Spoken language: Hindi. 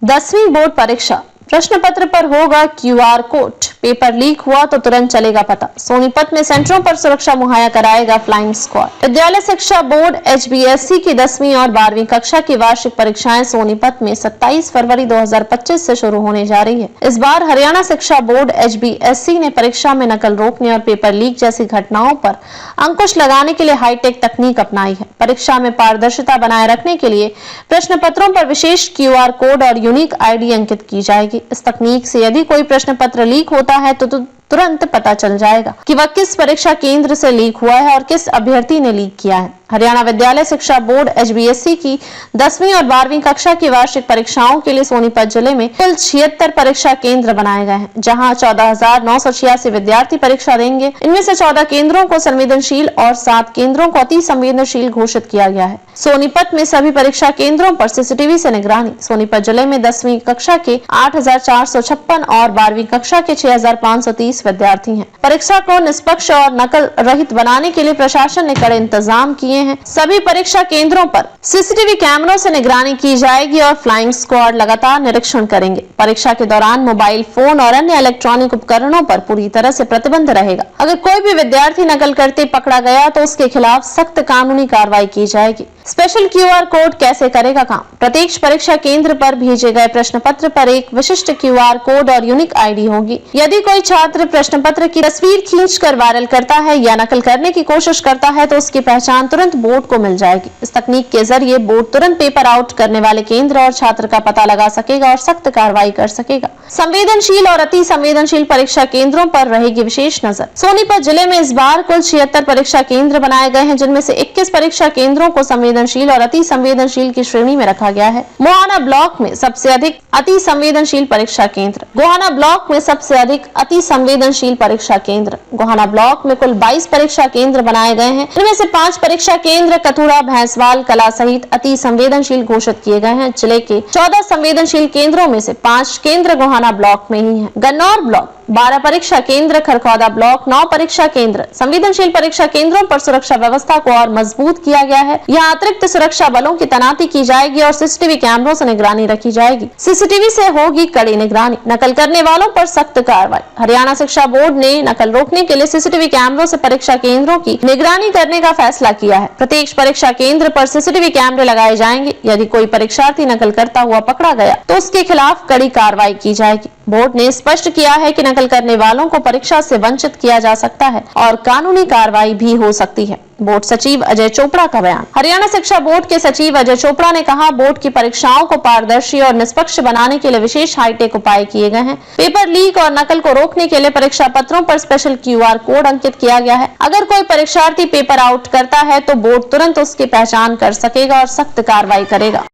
10वीं बोर्ड परीक्षा प्रश्न पत्र पर होगा क्यूआर कोड। पेपर लीक हुआ तो तुरंत चलेगा पता। सोनीपत में सेंटरों पर सुरक्षा मुहैया कराएगा फ्लाइंग स्क्वाड। विद्यालय शिक्षा बोर्ड एचबीएससी की 10वीं और 12वीं कक्षा की वार्षिक परीक्षाएं सोनीपत में 27 फरवरी 2025 से शुरू होने जा रही है। इस बार हरियाणा शिक्षा बोर्ड एचबीएससी ने परीक्षा में नकल रोकने और पेपर लीक जैसी घटनाओं पर अंकुश लगाने के लिए हाईटेक तकनीक अपनाई है। परीक्षा में पारदर्शिता बनाए रखने के लिए प्रश्न पत्रों पर विशेष क्यूआर कोड और यूनिक आईडी अंकित की जाएगी। इस तकनीक से यदि कोई प्रश्न पत्र लीक होता है तो तुरंत पता चल जाएगा कि वह किस परीक्षा केंद्र से लीक हुआ है और किस अभ्यर्थी ने लीक किया है। हरियाणा विद्यालय शिक्षा बोर्ड एचबीएससी की 10वीं और 12वीं कक्षा की वार्षिक परीक्षाओं के लिए सोनीपत जिले में कुल 76 परीक्षा केंद्र बनाए गए हैं, जहां 14,986 विद्यार्थी परीक्षा देंगे। इनमें से 14 केंद्रों को संवेदनशील और 7 केंद्रों को अति संवेदनशील घोषित किया गया है। सोनीपत में सभी परीक्षा केंद्रों पर सीसीटीवी से निगरानी। सोनीपत जिले में 10वीं कक्षा के 8,456 और 12वीं कक्षा के 6,530 विद्यार्थी हैं। परीक्षा को निष्पक्ष और नकल रहित बनाने के लिए प्रशासन ने कड़े इंतजाम किए हैं। सभी परीक्षा केंद्रों पर सीसीटीवी कैमरों से निगरानी की जाएगी और फ्लाइंग स्क्वाड लगातार निरीक्षण करेंगे। परीक्षा के दौरान मोबाइल फोन और अन्य इलेक्ट्रॉनिक उपकरणों पर पूरी तरह से प्रतिबंध रहेगा। अगर कोई भी विद्यार्थी नकल करते पकड़ा गया तो उसके खिलाफ सख्त कानूनी कार्रवाई की जाएगी। स्पेशल क्यूआर कोड कैसे करेगा काम? प्रत्येक परीक्षा केंद्र पर भेजे गए प्रश्न पत्र पर एक विशिष्ट क्यूआर कोड और यूनिक आईडी होगी। यदि कोई छात्र प्रश्न पत्र की तस्वीर खींचकर वायरल करता है या नकल करने की कोशिश करता है तो उसकी पहचान तुरंत बोर्ड को मिल जाएगी। इस तकनीक के जरिए बोर्ड तुरंत पेपर आउट करने वाले केंद्र और छात्र का पता लगा सकेगा और सख्त कार्रवाई कर सकेगा। संवेदनशील और अति संवेदनशील परीक्षा केंद्रों पर रहेगी विशेष नजर। सोनीपत जिले में इस बार कुल 76 परीक्षा केंद्र बनाए गए हैं, जिनमें से 21 परीक्षा केंद्रों को संवेदनशील और अति संवेदनशील की श्रेणी में रखा गया है। गोहाना ब्लॉक में सबसे अधिक अति संवेदनशील परीक्षा केंद्र। गोहाना ब्लॉक में सबसे अधिक अति संवेदनशील परीक्षा केंद्र। गोहाना ब्लॉक में कुल 22 परीक्षा केंद्र बनाए गए हैं, इनमें से 5 परीक्षा केंद्र कथुरा, भैंसवाल, कला सहित अति संवेदनशील घोषित किए गए हैं। जिले के 14 संवेदनशील केंद्रों में से 5 केंद्र गोहाना ब्लॉक में ही है। गन्नौर ब्लॉक 12 परीक्षा केंद्र, खरखौदा ब्लॉक 9 परीक्षा केंद्र। संवेदनशील परीक्षा केंद्रों पर सुरक्षा व्यवस्था को और मजबूत किया गया है। यहाँ अतिरिक्त सुरक्षा बलों की तैनाती की जाएगी और सीसीटीवी कैमरों से निगरानी रखी जाएगी। सीसीटीवी से होगी कड़ी निगरानी। नकल करने वालों पर सख्त कार्रवाई। हरियाणा शिक्षा बोर्ड ने नकल रोकने के लिए सीसीटीवी कैमरों से परीक्षा केंद्रों की निगरानी करने का फैसला किया है। प्रत्येक परीक्षा केंद्र पर सीसीटीवी कैमरे लगाए जाएंगे। यदि कोई परीक्षार्थी नकल करता हुआ पकड़ा गया तो उसके खिलाफ कड़ी कार्रवाई की जाएगी। बोर्ड ने स्पष्ट किया है कि नकल करने वालों को परीक्षा से वंचित किया जा सकता है और कानूनी कार्रवाई भी हो सकती है। बोर्ड सचिव अजय चोपड़ा का बयान। हरियाणा शिक्षा बोर्ड के सचिव अजय चोपड़ा ने कहा, बोर्ड की परीक्षाओं को पारदर्शी और निष्पक्ष बनाने के लिए विशेष हाईटेक उपाय किए गए हैं। पेपर लीक और नकल को रोकने के लिए परीक्षा पत्रों पर स्पेशल क्यूआर कोड अंकित किया गया है। अगर कोई परीक्षार्थी पेपर आउट करता है तो बोर्ड तुरंत उसकी पहचान कर सकेगा और सख्त कार्रवाई करेगा।